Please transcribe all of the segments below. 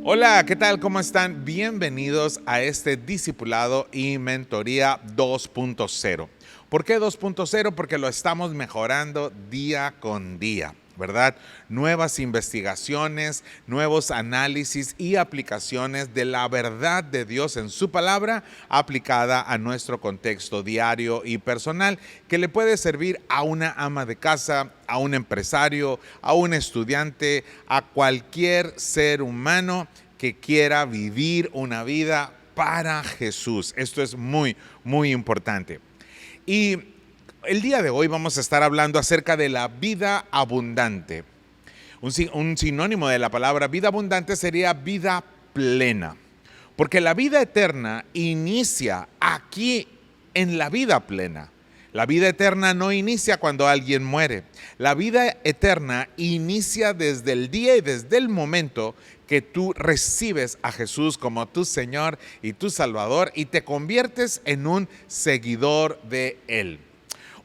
Hola, ¿qué tal? ¿Cómo están? Bienvenidos a este Discipulado y Mentoría 2.0. ¿Por qué 2.0? Porque lo estamos mejorando día con día, ¿verdad? Nuevas investigaciones, nuevos análisis y aplicaciones de la verdad de Dios en su palabra aplicada a nuestro contexto diario y personal, que le puede servir a una ama de casa, a un empresario, a un estudiante, a cualquier ser humano que quiera vivir una vida para Jesús. Esto es muy, muy importante. Y el día de hoy vamos a estar hablando acerca de la vida abundante. Un sinónimo de la palabra vida abundante sería vida plena. Porque la vida eterna inicia aquí en la vida plena. La vida eterna no inicia cuando alguien muere. La vida eterna inicia desde el día y desde el momento que tú recibes a Jesús como tu Señor y tu Salvador y te conviertes en un seguidor de Él.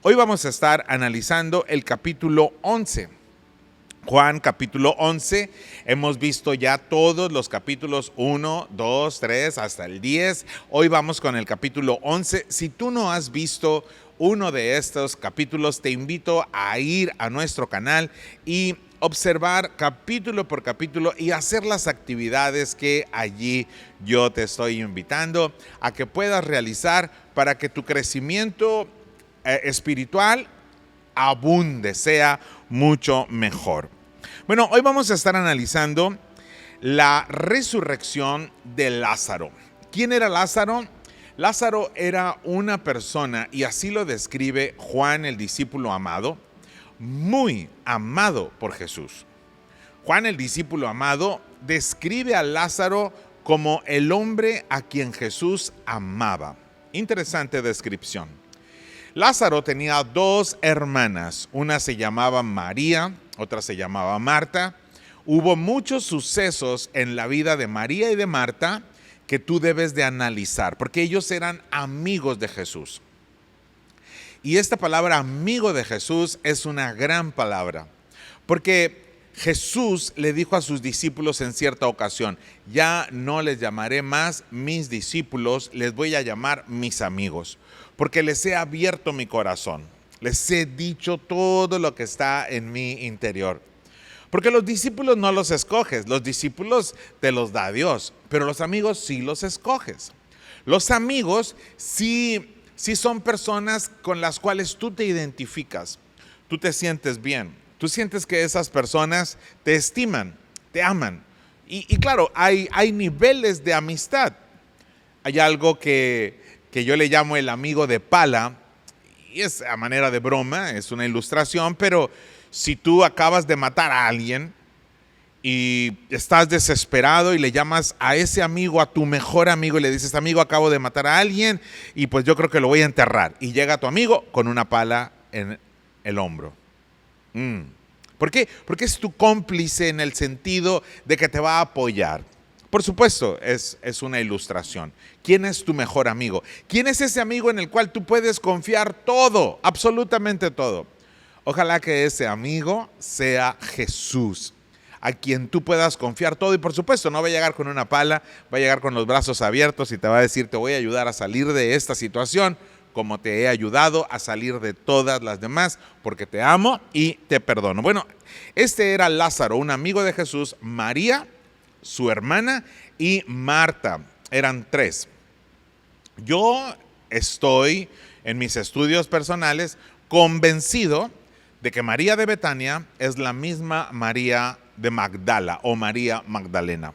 Hoy vamos a estar analizando el capítulo 11. Juan capítulo 11, hemos visto ya todos los capítulos 1, 2, 3 hasta el 10. Hoy vamos con el capítulo 11. Si tú no has visto uno de estos capítulos, te invito a ir a nuestro canal y observar capítulo por capítulo y hacer las actividades que allí yo te estoy invitando a que puedas realizar para que tu crecimiento espiritual abunde, sea mucho mejor. Bueno, hoy vamos a estar analizando la resurrección de Lázaro. ¿Quién era Lázaro? Lázaro era una persona, y así lo describe Juan, el discípulo amado, muy amado por Jesús. Juan, el discípulo amado, describe a Lázaro como el hombre a quien Jesús amaba. Interesante descripción. Lázaro tenía dos hermanas, una se llamaba María, otra se llamaba Marta. Hubo muchos sucesos en la vida de María y de Marta que tú debes de analizar, porque ellos eran amigos de Jesús. Y esta palabra amigo de Jesús es una gran palabra, porque Jesús le dijo a sus discípulos en cierta ocasión: ya no les llamaré más mis discípulos, les voy a llamar mis amigos, porque les he abierto mi corazón, les he dicho todo lo que está en mi interior. Porque los discípulos no los escoges, los discípulos te los da Dios, pero los amigos sí los escoges. Los amigos sí son personas con las cuales tú te identificas, tú te sientes bien, tú sientes que esas personas te estiman, te aman. Y claro, hay niveles de amistad. Hay algo que yo le llamo el amigo de pala, y es a manera de broma, es una ilustración, pero si tú acabas de matar a alguien y estás desesperado y le llamas a ese amigo, a tu mejor amigo, y le dices: amigo, acabo de matar a alguien y pues yo creo que lo voy a enterrar. Y llega tu amigo con una pala en el hombro. ¿Por qué? Porque es tu cómplice en el sentido de que te va a apoyar. Por supuesto, es una ilustración. ¿Quién es tu mejor amigo? ¿Quién es ese amigo en el cual tú puedes confiar todo, absolutamente todo? Ojalá que ese amigo sea Jesús, a quien tú puedas confiar todo. Y por supuesto, no va a llegar con una pala, va a llegar con los brazos abiertos y te va a decir: te voy a ayudar a salir de esta situación, como te he ayudado a salir de todas las demás, porque te amo y te perdono. Bueno, este era Lázaro, un amigo de Jesús. María, su hermana, y Marta, eran tres. Yo estoy en mis estudios personales convencido de que María de Betania es la misma María de Magdala o María Magdalena,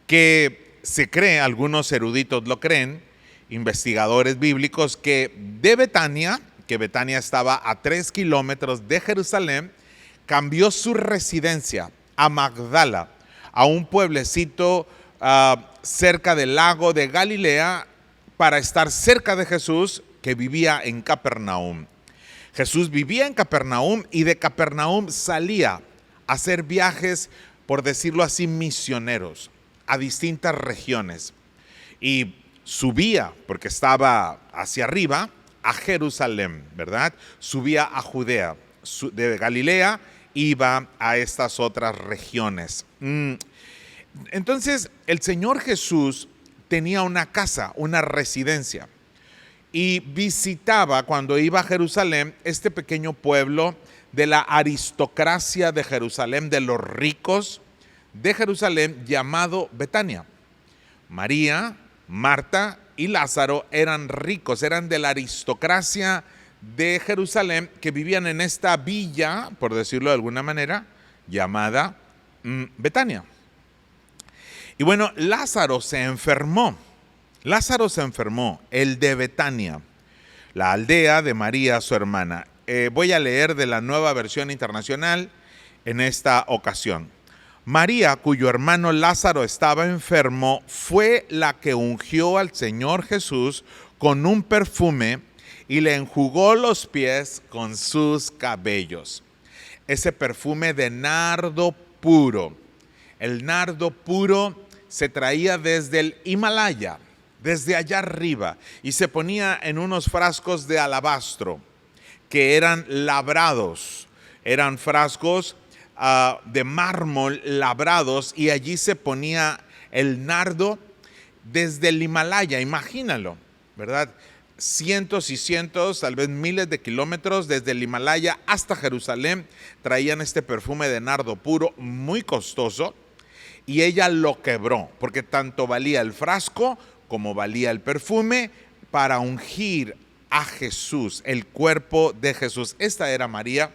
que se cree, algunos eruditos lo creen, investigadores bíblicos, que de Betania, que Betania estaba a 3 kilómetros de Jerusalén, cambió su residencia a Magdala, a un pueblecito cerca del lago de Galilea, para estar cerca de Jesús, que vivía en Capernaum. Jesús vivía en Capernaum y de Capernaum salía a hacer viajes, por decirlo así, misioneros a distintas regiones. Y subía, porque estaba hacia arriba, a Jerusalén, ¿verdad? Subía a Judea, de Galilea, iba a estas otras regiones. Entonces, el Señor Jesús tenía una casa, una residencia, y visitaba cuando iba a Jerusalén este pequeño pueblo de la aristocracia de Jerusalén, de los ricos de Jerusalén, llamado Betania. María, Marta y Lázaro eran ricos, eran de la aristocracia de Jerusalén que vivían en esta villa, por decirlo de alguna manera, llamada Betania. Y bueno, Lázaro se enfermó, el de Betania, la aldea de María, su hermana. Voy a leer de la Nueva Versión Internacional en esta ocasión. María, cuyo hermano Lázaro estaba enfermo, fue la que ungió al Señor Jesús con un perfume y le enjugó los pies con sus cabellos. Ese perfume de nardo puro. El nardo puro se traía desde el Himalaya, desde allá arriba, y se ponía en unos frascos de alabastro que eran labrados. Eran frascos de mármol labrados, y allí se ponía el nardo desde el Himalaya. Imagínalo, ¿verdad? Cientos y cientos, tal vez miles de kilómetros desde el Himalaya hasta Jerusalén traían este perfume de nardo puro, muy costoso, y ella lo quebró, porque tanto valía el frasco como valía el perfume para ungir a Jesús, el cuerpo de Jesús. Esta era María,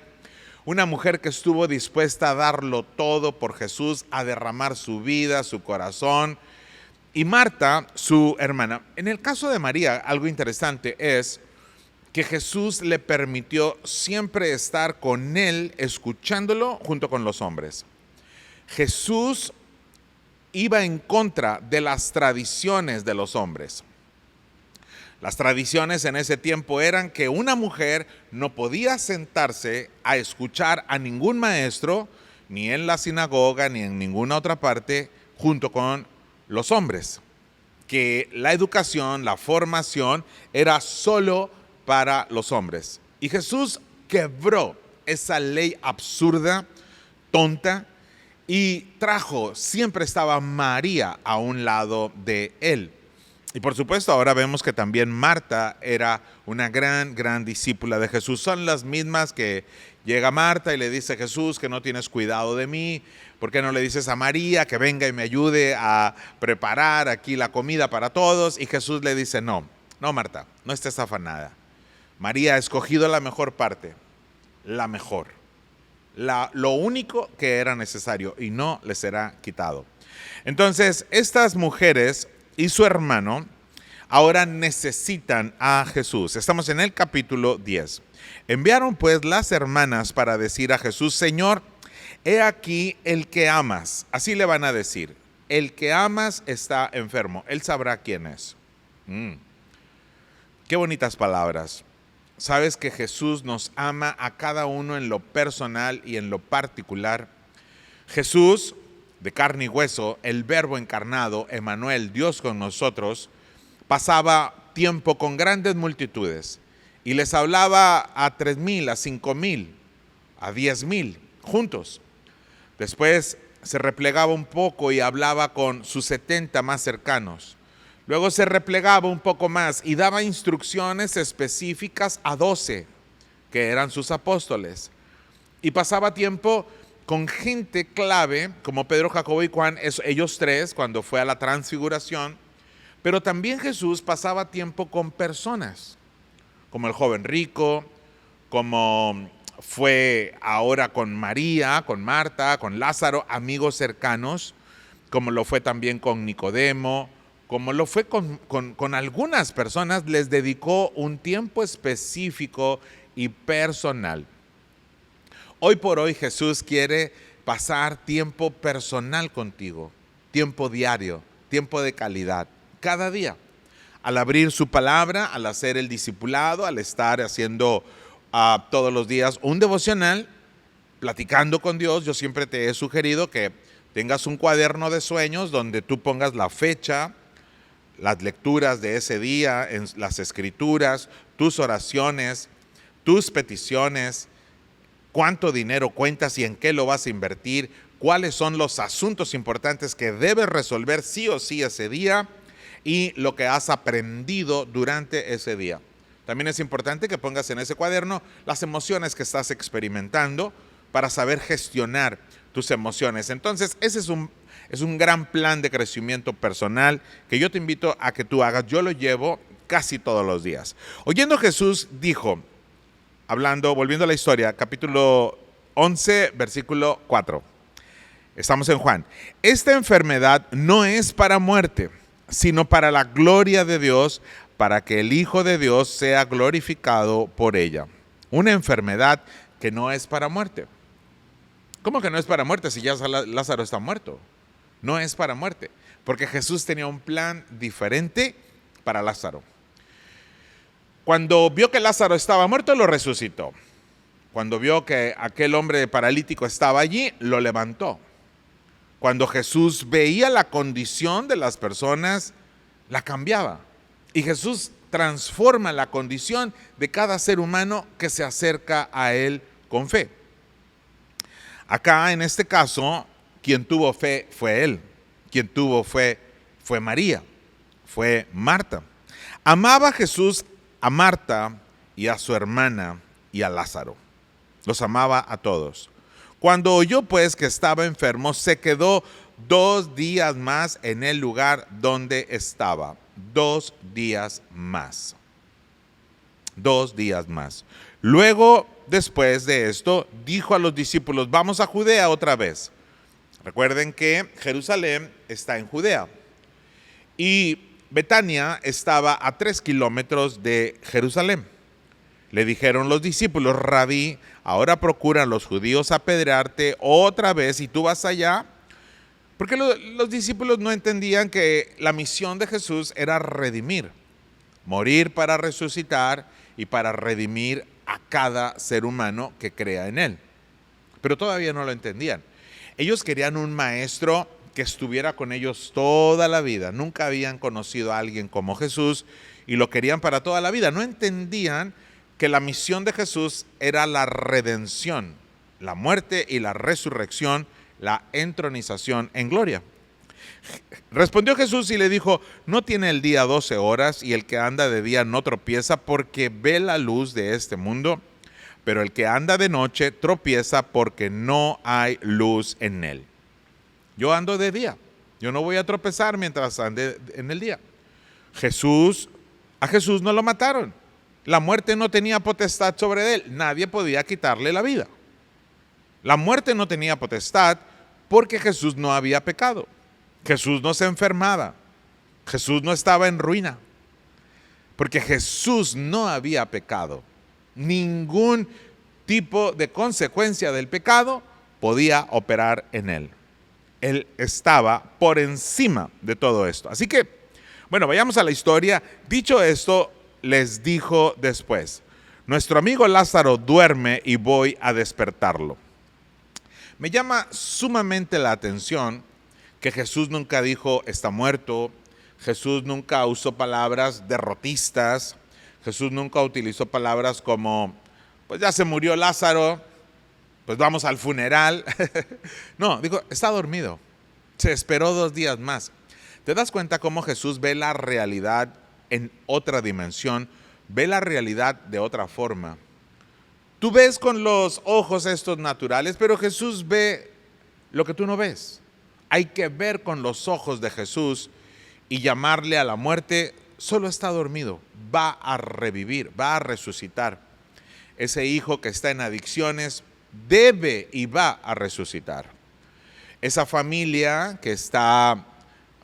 una mujer que estuvo dispuesta a darlo todo por Jesús, a derramar su vida, su corazón. Y Marta, su hermana. En el caso de María, algo interesante es que Jesús le permitió siempre estar con él, escuchándolo junto con los hombres. Jesús iba en contra de las tradiciones de los hombres. Las tradiciones en ese tiempo eran que una mujer no podía sentarse a escuchar a ningún maestro, ni en la sinagoga, ni en ninguna otra parte, junto con los hombres. Que la educación, la formación, era solo para los hombres. Y Jesús quebró esa ley absurda, tonta, y siempre estaba María a un lado de él. Y por supuesto, ahora vemos que también Marta era una gran discípula de Jesús. Son las mismas que llega Marta y le dice a Jesús que no tienes cuidado de mí. ¿Por qué no le dices a María que venga y me ayude a preparar aquí la comida para todos? Y Jesús le dice, no Marta, no estés afanada. María ha escogido la mejor parte, la mejor. Lo único que era necesario y no le será quitado. Entonces, estas mujeres y su hermano ahora necesitan a Jesús. Estamos en el capítulo 10. Enviaron pues las hermanas para decir a Jesús, Señor, he aquí el que amas. Así le van a decir, el que amas está enfermo. Él sabrá quién es. Qué bonitas palabras. Sabes que Jesús nos ama a cada uno en lo personal y en lo particular. Jesús, de carne y hueso, el Verbo encarnado, Emmanuel, Dios con nosotros, pasaba tiempo con grandes multitudes y les hablaba a 3,000, a 5,000, a 10,000 juntos. Después se replegaba un poco y hablaba con sus 70 más cercanos. Luego se replegaba un poco más y daba instrucciones específicas a 12, que eran sus apóstoles. Y pasaba tiempo con gente clave, como Pedro, Jacobo y Juan, ellos tres, cuando fue a la transfiguración. Pero también Jesús pasaba tiempo con personas, como el joven rico, como fue ahora con María, con Marta, con Lázaro, amigos cercanos, como lo fue también con Nicodemo, como lo fue con algunas personas. Les dedicó un tiempo específico y personal. Hoy por hoy Jesús quiere pasar tiempo personal contigo, tiempo diario, tiempo de calidad, cada día. Al abrir su palabra, al hacer el discipulado, al estar haciendo todos los días un devocional, platicando con Dios. Yo siempre te he sugerido que tengas un cuaderno de sueños donde tú pongas la fecha, las lecturas de ese día, en las escrituras, tus oraciones, tus peticiones, cuánto dinero cuentas y en qué lo vas a invertir, cuáles son los asuntos importantes que debes resolver sí o sí ese día y lo que has aprendido durante ese día. También es importante que pongas en ese cuaderno las emociones que estás experimentando para saber gestionar tus emociones. Entonces, ese es un gran plan de crecimiento personal que yo te invito a que tú hagas. Yo lo llevo casi todos los días. Oyendo Jesús dijo, volviendo a la historia, capítulo 11, versículo 4. Estamos en Juan. Esta enfermedad no es para muerte, sino para la gloria de Dios, para que el Hijo de Dios sea glorificado por ella. Una enfermedad que no es para muerte. ¿Cómo que no es para muerte si ya Lázaro está muerto? No es para muerte, porque Jesús tenía un plan diferente para Lázaro. Cuando vio que Lázaro estaba muerto, lo resucitó. Cuando vio que aquel hombre paralítico estaba allí, lo levantó. Cuando Jesús veía la condición de las personas, la cambiaba. Y Jesús transforma la condición de cada ser humano que se acerca a Él con fe. Acá, en este caso, quien tuvo fe fue Él. Quien tuvo fe fue María, fue Marta. Amaba Jesús a Marta y a su hermana y a Lázaro. Los amaba a todos. Cuando oyó pues que estaba enfermo, se quedó 2 días más en el lugar donde estaba. 2 días más. 2 días más. Luego, después de esto, dijo a los discípulos, vamos a Judea otra vez. Recuerden que Jerusalén está en Judea y Betania estaba a 3 kilómetros de Jerusalén. Le dijeron los discípulos, Rabí, ahora procuran los judíos apedrearte otra vez y tú vas allá. Porque los discípulos no entendían que la misión de Jesús era redimir, morir para resucitar y para redimir a cada ser humano que crea en Él. Pero todavía no lo entendían. Ellos querían un maestro que estuviera con ellos toda la vida. Nunca habían conocido a alguien como Jesús y lo querían para toda la vida. No entendían que la misión de Jesús era la redención, la muerte y la resurrección, la entronización en gloria. Respondió Jesús y le dijo, no tiene el día 12 horas y el que anda de día no tropieza porque ve la luz de este mundo, pero el que anda de noche tropieza porque no hay luz en él. Yo ando de día, yo no voy a tropezar mientras ande en el día. A Jesús no lo mataron. La muerte no tenía potestad sobre él, nadie podía quitarle la vida. La muerte no tenía potestad porque Jesús no había pecado. Jesús no se enfermaba. Jesús no estaba en ruina. Porque Jesús no había pecado. Ningún tipo de consecuencia del pecado podía operar en él. Él estaba por encima de todo esto. Así que, bueno, vayamos a la historia. Dicho esto, les dijo después, nuestro amigo Lázaro duerme y voy a despertarlo. Me llama sumamente la atención que Jesús nunca dijo está muerto, Jesús nunca usó palabras derrotistas, Jesús nunca utilizó palabras como, pues ya se murió Lázaro, pues vamos al funeral. No, dijo, está dormido, se esperó 2 días más. ¿Te das cuenta cómo Jesús ve la realidad en otra dimensión, ve la realidad de otra forma? Tú ves con los ojos estos naturales, pero Jesús ve lo que tú no ves. Hay que ver con los ojos de Jesús y llamarle a la muerte, solo está dormido, va a revivir, va a resucitar. Ese hijo que está en adicciones debe y va a resucitar. Esa familia que está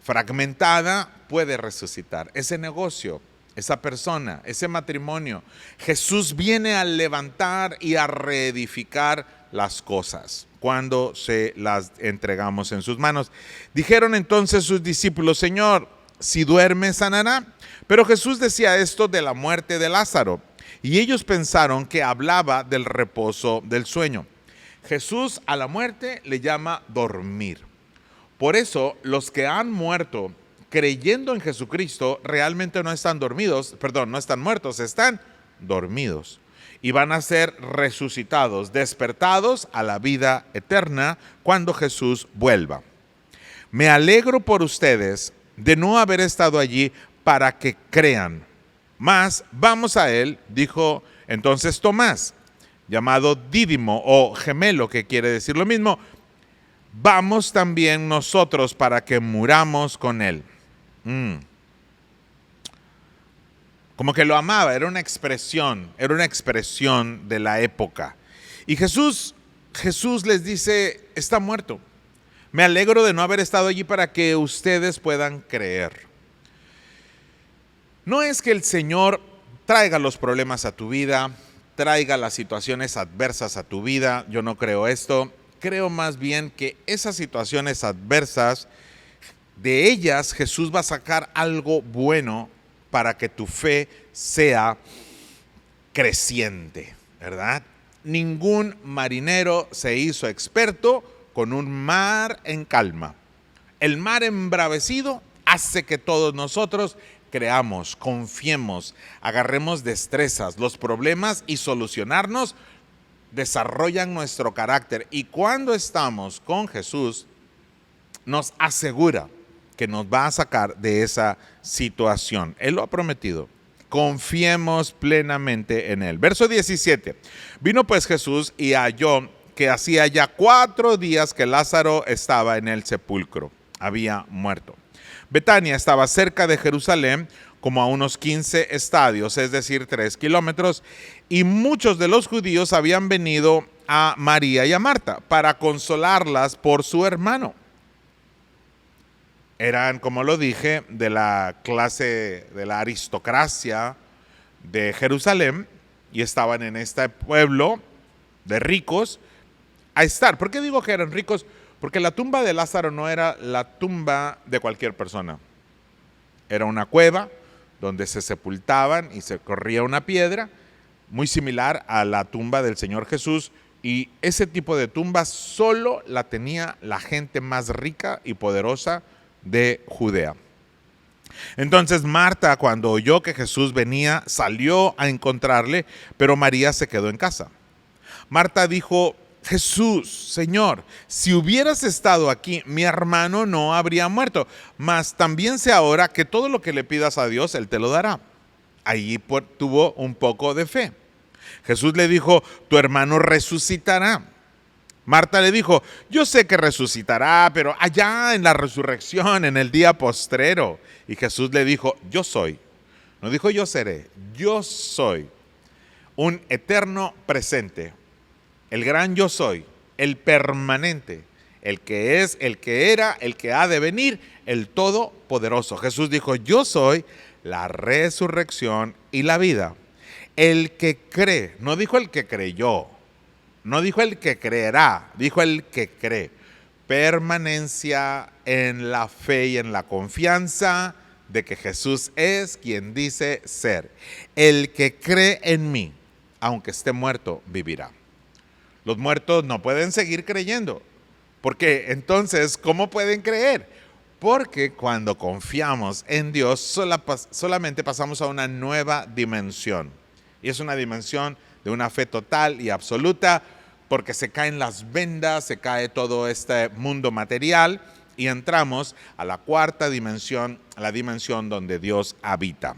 fragmentada puede resucitar. Ese negocio, esa persona, ese matrimonio, Jesús viene a levantar y a reedificar las cosas cuando se las entregamos en sus manos. Dijeron entonces sus discípulos, Señor, si duerme sanará. Pero Jesús decía esto de la muerte de Lázaro y ellos pensaron que hablaba del reposo del sueño. Jesús a la muerte le llama dormir. Por eso los que han muerto creyendo en Jesucristo realmente no están dormidos, no están muertos, están dormidos. y van a ser resucitados, despertados a la vida eterna cuando Jesús vuelva. Me alegro por ustedes de no haber estado allí para que crean. Mas vamos a él, dijo entonces Tomás, llamado Dídimo o gemelo, que quiere decir lo mismo. Vamos también nosotros para que muramos con él. Como que lo amaba, era una expresión de la época. Y Jesús les dice, está muerto. Me alegro de no haber estado allí para que ustedes puedan creer. No es que el Señor traiga los problemas a tu vida, traiga las situaciones adversas a tu vida. Yo no creo esto. Creo más bien que esas situaciones adversas, de ellas Jesús va a sacar algo bueno para que tu fe sea creciente, ¿verdad? Ningún marinero se hizo experto con un mar en calma. El mar embravecido hace que todos nosotros creamos, confiemos, agarremos destrezas, los problemas y solucionarnos desarrollan nuestro carácter. Y cuando estamos con Jesús, nos asegura que nos va a sacar de esa situación. Él lo ha prometido. Confiemos plenamente en Él. Verso 17. Vino pues Jesús y halló que hacía ya 4 días que Lázaro estaba en el sepulcro. Había muerto. Betania estaba cerca de Jerusalén, como a unos 15 estadios, es decir, 3 kilómetros, y muchos de los judíos habían venido a María y a Marta para consolarlas por su hermano. Eran, como lo dije, de la clase de la aristocracia de Jerusalén y estaban en este pueblo de ricos a estar. ¿Por qué digo que eran ricos? Porque la tumba de Lázaro no era la tumba de cualquier persona. Era una cueva donde se sepultaban y se corría una piedra, muy similar a la tumba del Señor Jesús, y ese tipo de tumba solo la tenía la gente más rica y poderosa de Judea. Entonces Marta, cuando oyó que Jesús venía, salió a encontrarle, pero María se quedó en casa. Marta dijo: Jesús, Señor, si hubieras estado aquí, mi hermano no habría muerto, mas también sé ahora que todo lo que le pidas a Dios, Él te lo dará. Allí tuvo un poco de fe. Jesús le dijo: tu hermano resucitará. Marta le dijo: yo sé que resucitará, pero allá en la resurrección, en el día postrero. Y Jesús le dijo: yo soy. No dijo yo seré, yo soy un eterno presente. El gran yo soy, el permanente, el que es, el que era, el que ha de venir, el todopoderoso. Jesús dijo: yo soy la resurrección y la vida. El que cree, no dijo el que creyó, no dijo el que creerá, dijo el que cree. Permanencia en la fe y en la confianza de que Jesús es quien dice ser. El que cree en mí, aunque esté muerto, vivirá. Los muertos no pueden seguir creyendo, porque entonces, ¿cómo pueden creer? Porque cuando confiamos en Dios, solamente pasamos a una nueva dimensión. Y es una dimensión de una fe total y absoluta, porque se caen las vendas, se cae todo este mundo material y entramos a la cuarta dimensión, a la dimensión donde Dios habita.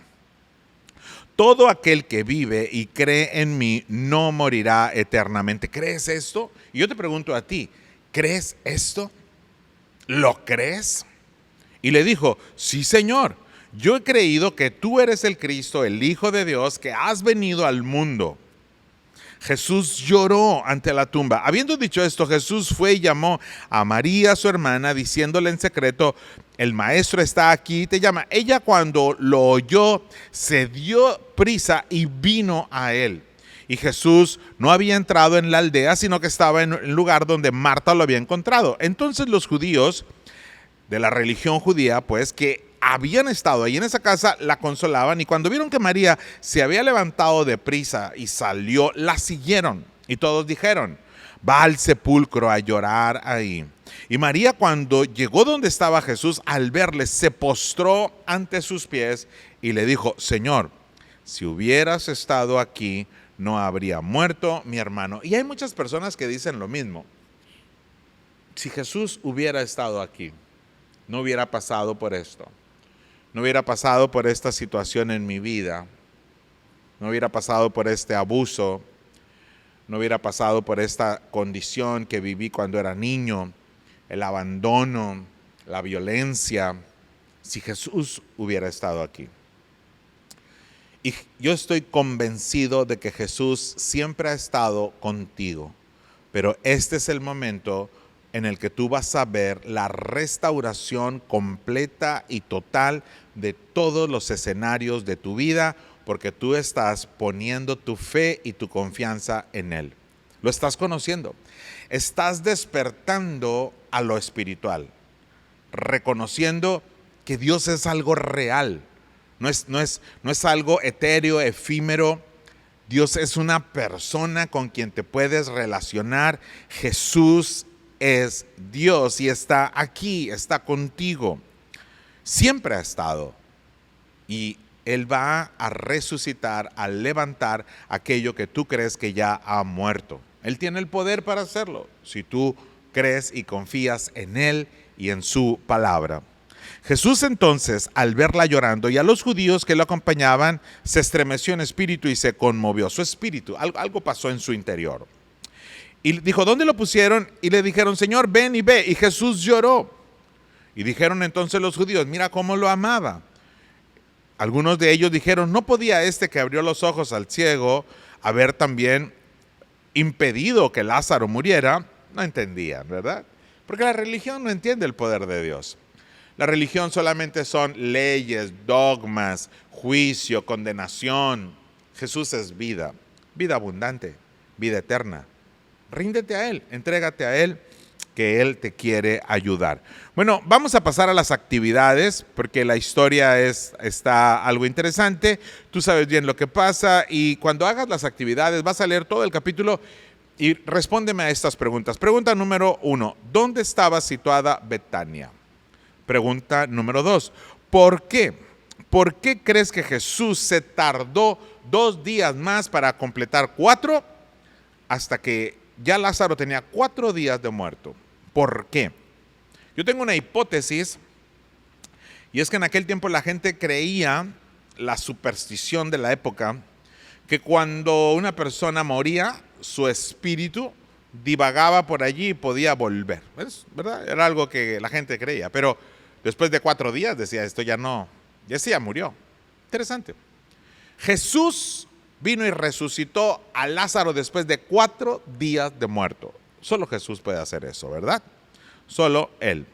Todo aquel que vive y cree en mí no morirá eternamente. ¿Crees esto? Y yo te pregunto a ti, ¿crees esto? ¿Lo crees? Y le dijo: sí, Señor, yo he creído que tú eres el Cristo, el Hijo de Dios, que has venido al mundo. Jesús lloró ante la tumba. Habiendo dicho esto, Jesús fue y llamó a María, su hermana, diciéndole en secreto: el maestro está aquí y te llama. Ella, cuando lo oyó, se dio prisa y vino a él. Y Jesús no había entrado en la aldea, sino que estaba en el lugar donde Marta lo había encontrado. Entonces los judíos de la religión judía, pues, que habían estado ahí en esa casa, la consolaban, y cuando vieron que María se había levantado de prisa y salió, la siguieron, y todos dijeron: va al sepulcro a llorar ahí. Y María, cuando llegó donde estaba Jesús, al verle, se postró ante sus pies y le dijo: Señor, si hubieras estado aquí, no habría muerto mi hermano. Y hay muchas personas que dicen lo mismo. Si Jesús hubiera estado aquí, no hubiera pasado por esto, no hubiera pasado por esta situación en mi vida, no hubiera pasado por este abuso, no hubiera pasado por esta condición que viví cuando era niño, el abandono, la violencia, si Jesús hubiera estado aquí. Y yo estoy convencido de que Jesús siempre ha estado contigo, pero este es el momento en el que tú vas a ver la restauración completa y total de todos los escenarios de tu vida, porque tú estás poniendo tu fe y tu confianza en Él. Lo estás conociendo. Estás despertando a lo espiritual, reconociendo que Dios es algo real. No es algo etéreo, efímero. Dios es una persona con quien te puedes relacionar. Jesús es Dios y está aquí, está contigo. Siempre ha estado. Y Él va a resucitar, a levantar aquello que tú crees que ya ha muerto. Él tiene el poder para hacerlo, si tú crees y confías en Él y en su palabra. Jesús entonces, al verla llorando y a los judíos que lo acompañaban, se estremeció en espíritu y se conmovió. Su espíritu, algo pasó en su interior. Y dijo, ¿dónde lo pusieron? Y le dijeron, Señor, ven y ve. Y Jesús lloró. Y dijeron entonces los judíos, mira cómo lo amaba. Algunos de ellos dijeron, ¿no podía este que abrió los ojos al ciego haber también impedido que Lázaro muriera? No entendían, ¿verdad? Porque la religión no entiende el poder de Dios. La religión solamente son leyes, dogmas, juicio, condenación. Jesús es vida, vida abundante, vida eterna. Ríndete a Él, entrégate a Él, que Él te quiere ayudar. Bueno, vamos a pasar a las actividades, porque la historia está algo interesante. Tú sabes bien lo que pasa, y cuando hagas las actividades vas a leer todo el capítulo y respóndeme a estas preguntas. Pregunta número 1, ¿dónde estaba situada Betania? Pregunta número 2, ¿por qué? ¿Por qué crees que Jesús se tardó 2 días más para completar 4 hasta que ya Lázaro tenía 4 días de muerto? ¿Por qué? Yo tengo una hipótesis, y es que en aquel tiempo la gente creía, la superstición de la época, que cuando una persona moría, su espíritu divagaba por allí y podía volver. ¿Verdad? Era algo que la gente creía, pero después de 4 días decía, esto ya no, ya murió. Interesante. Jesús vino y resucitó a Lázaro después de 4 días de muerto. Solo Jesús puede hacer eso, ¿verdad? Solo Él.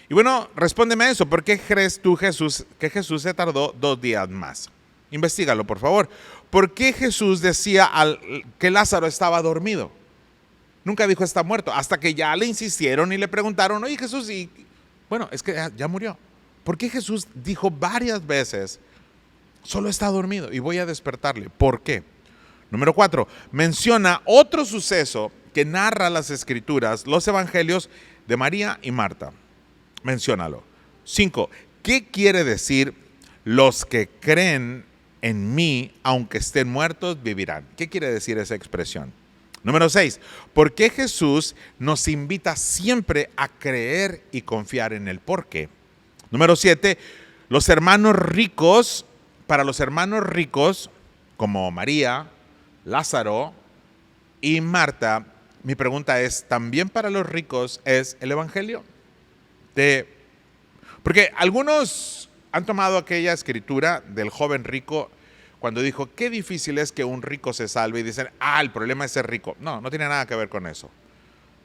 Y bueno, respóndeme a eso. ¿Por qué crees tú, Jesús, que Jesús se tardó 2 días más? Investígalo, por favor. ¿Por qué Jesús decía que Lázaro estaba dormido? Nunca dijo está muerto, hasta que ya le insistieron y le preguntaron, oye Jesús, y bueno, es que ya murió. ¿Por qué Jesús dijo varias veces, solo está dormido y voy a despertarle? ¿Por qué? Número 4, menciona otro suceso que narra las escrituras, los evangelios de María y Marta. Menciónalo. 5, ¿qué quiere decir los que creen en mí, aunque estén muertos, vivirán? ¿Qué quiere decir esa expresión? Número 6, ¿por qué Jesús nos invita siempre a creer y confiar en Él? ¿Por qué? Número 7, los hermanos ricos, para los hermanos ricos, como María, Lázaro y Marta, mi pregunta es, ¿también para los ricos es el evangelio? Porque algunos han tomado aquella escritura del joven rico cuando dijo, qué difícil es que un rico se salve, y dicen, el problema es ser rico. No, no tiene nada que ver con eso.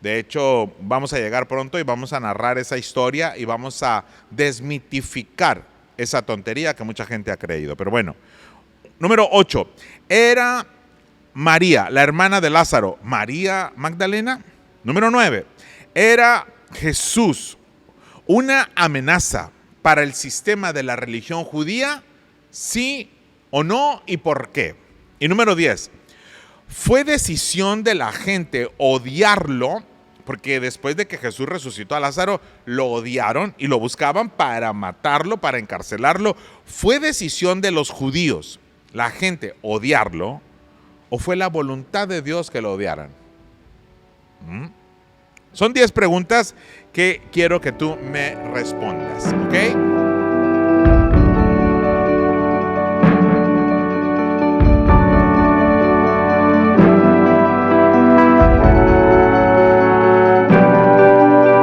De hecho, vamos a llegar pronto y vamos a narrar esa historia y vamos a desmitificar esa tontería que mucha gente ha creído. Pero bueno, número 8, ¿era María, la hermana de Lázaro, María Magdalena? Número 9, ¿era Jesús una amenaza para el sistema de la religión judía? ¿Sí o no? ¿Y por qué? Y número 10, ¿fue decisión de la gente odiarlo? Porque después de que Jesús resucitó a Lázaro, lo odiaron y lo buscaban para matarlo, para encarcelarlo. ¿Fue decisión de los judíos, la gente, odiarlo? ¿O fue la voluntad de Dios que lo odiaran? Son 10 preguntas que quiero que tú me respondas, ¿ok?